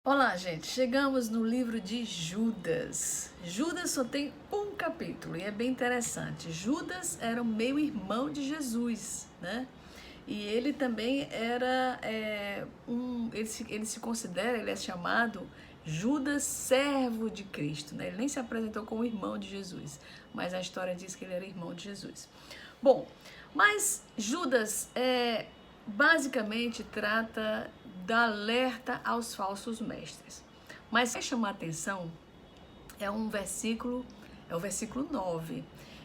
Olá, gente. Chegamos no livro de Judas. Judas só tem um capítulo e é bem interessante. Judas era o meio-irmão de Jesus, né? E ele também era ele se considera, ele é chamado Judas, servo de Cristo, né? Ele nem se apresentou como irmão de Jesus, mas a história diz que ele era irmão de Jesus. Bom, mas Judas basicamente trata da alerta aos falsos mestres. Mas quer chamar a atenção é é o versículo 9.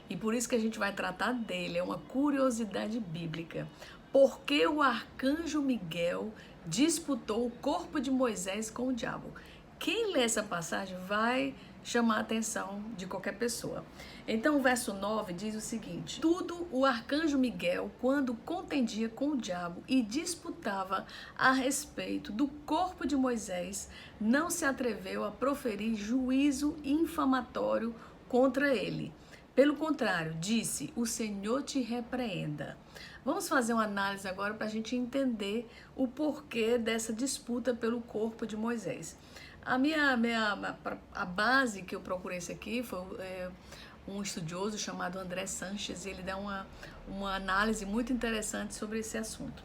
E por isso que a gente vai tratar dele, é uma curiosidade bíblica. Porque o arcanjo Miguel disputou o corpo de Moisés com o diabo. Quem lê essa passagem vai chamar a atenção de qualquer pessoa. Então o verso 9 diz o seguinte: tudo o arcanjo Miguel, quando contendia com o diabo e disputava a respeito do corpo de Moisés, não se atreveu a proferir juízo infamatório contra ele. Pelo contrário, disse: o Senhor te repreenda. Vamos fazer uma análise agora para a gente entender o porquê dessa disputa pelo corpo de Moisés. A base que eu procurei isso aqui foi um estudioso chamado André Sanches, e ele dá uma análise muito interessante sobre esse assunto.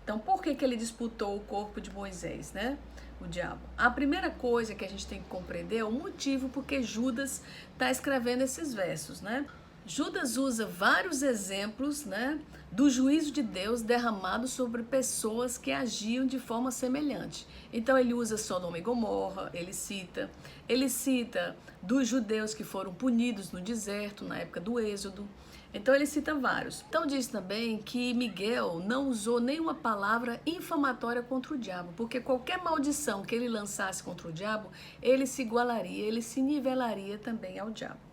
Então, por que ele disputou o corpo de Moisés, né? O diabo. A primeira coisa que a gente tem que compreender é o motivo porque Judas está escrevendo esses versos, né? Judas usa vários exemplos, né, do juízo de Deus derramado sobre pessoas que agiam de forma semelhante. Então ele usa Sodoma e Gomorra, ele cita dos judeus que foram punidos no deserto na época do Êxodo. Então ele cita vários. Então diz também que Miguel não usou nenhuma palavra infamatória contra o diabo, porque qualquer maldição que ele lançasse contra o diabo, ele se igualaria, ele se nivelaria também ao diabo.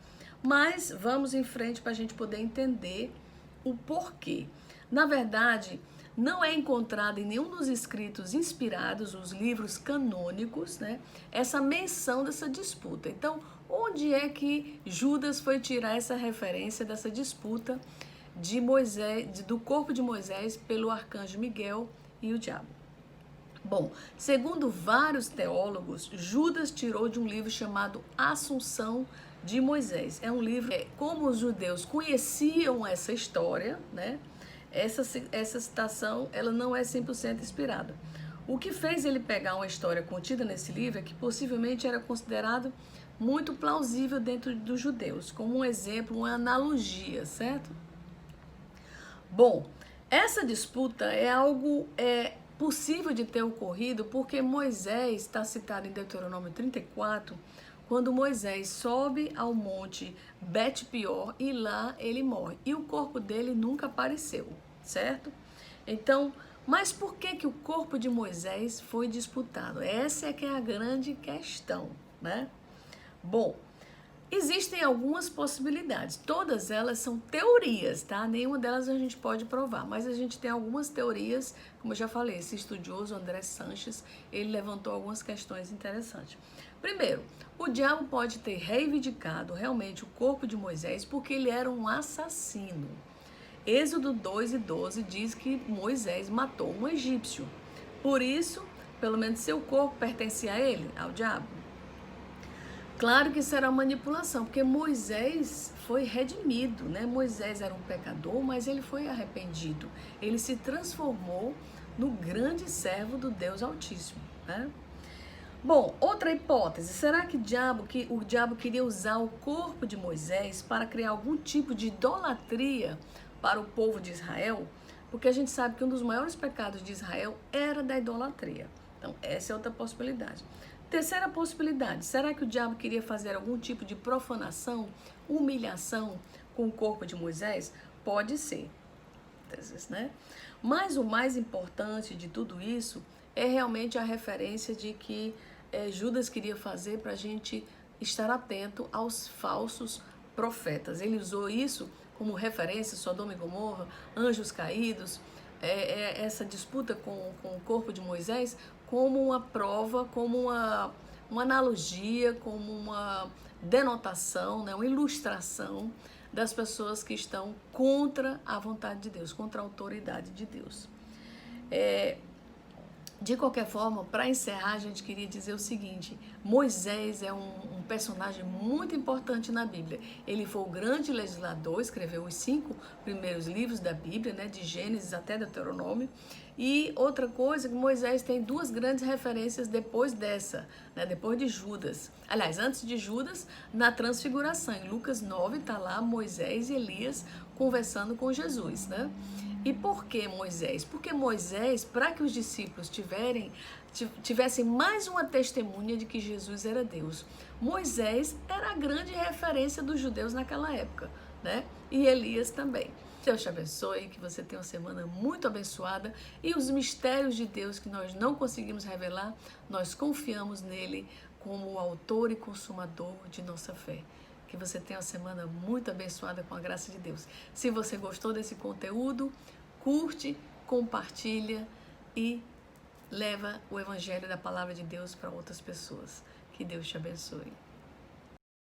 Mas vamos em frente para a gente poder entender o porquê. Na verdade, não é encontrado em nenhum dos escritos inspirados, os livros canônicos, né, essa menção dessa disputa. Então, onde é que Judas foi tirar essa referência dessa disputa de Moisés, do corpo de Moisés pelo arcanjo Miguel e o diabo? Bom, segundo vários teólogos, Judas tirou de um livro chamado Assunção de Moisés. É um livro, como os judeus conheciam essa história, né? Essa citação, ela não é 100% inspirada. O que fez ele pegar uma história contida nesse livro é que possivelmente era considerado muito plausível dentro dos judeus, como um exemplo, uma analogia, certo? Bom, essa disputa é algo possível de ter ocorrido porque Moisés está citado em Deuteronômio 34, quando Moisés sobe ao monte Bet-Peor e lá ele morre. E o corpo dele nunca apareceu, certo? Então, mas por que o corpo de Moisés foi disputado? Essa é que é a grande questão, né? Bom, existem algumas possibilidades, todas elas são teorias, tá? Nenhuma delas a gente pode provar, mas a gente tem algumas teorias, como eu já falei, esse estudioso André Sanches, ele levantou algumas questões interessantes. Primeiro, o diabo pode ter reivindicado realmente o corpo de Moisés porque ele era um assassino. Êxodo 2:12 diz que Moisés matou um egípcio. Por isso, pelo menos seu corpo pertencia a ele, ao diabo. Claro que isso era manipulação, porque Moisés foi redimido, né? Moisés era um pecador, mas ele foi arrependido. Ele se transformou no grande servo do Deus Altíssimo, né? Bom, outra hipótese, será que o diabo queria usar o corpo de Moisés para criar algum tipo de idolatria para o povo de Israel? Porque a gente sabe que um dos maiores pecados de Israel era da idolatria. Então, essa é outra possibilidade. Terceira possibilidade, será que o diabo queria fazer algum tipo de profanação, humilhação com o corpo de Moisés? Pode ser, né? Mas o mais importante de tudo isso é realmente a referência de que Judas queria fazer para a gente estar atento aos falsos profetas. Ele usou isso como referência, Sodoma e Gomorra, anjos caídos, essa disputa com o corpo de Moisés, como uma prova, como uma analogia, como uma denotação, né, uma ilustração das pessoas que estão contra a vontade de Deus, contra a autoridade de Deus. De qualquer forma, para encerrar, a gente queria dizer o seguinte: Moisés é um personagem muito importante na Bíblia. Ele foi o grande legislador, escreveu os 5 primeiros livros da Bíblia, né, de Gênesis até Deuteronômio. E outra coisa, que Moisés tem 2 grandes referências depois dessa, né, depois de Judas. Aliás, antes de Judas, na Transfiguração. Em Lucas 9 está lá Moisés e Elias conversando com Jesus, né? E por que Moisés? Porque Moisés, para que os discípulos tivessem mais uma testemunha de que Jesus era Deus. Moisés era a grande referência dos judeus naquela época, né? E Elias também. Deus te abençoe, que você tenha uma semana muito abençoada e os mistérios de Deus que nós não conseguimos revelar, nós confiamos nele como o autor e consumador de nossa fé. Que você tenha uma semana muito abençoada com a graça de Deus. Se você gostou desse conteúdo, curte, compartilha e leva o Evangelho da Palavra de Deus para outras pessoas. Que Deus te abençoe.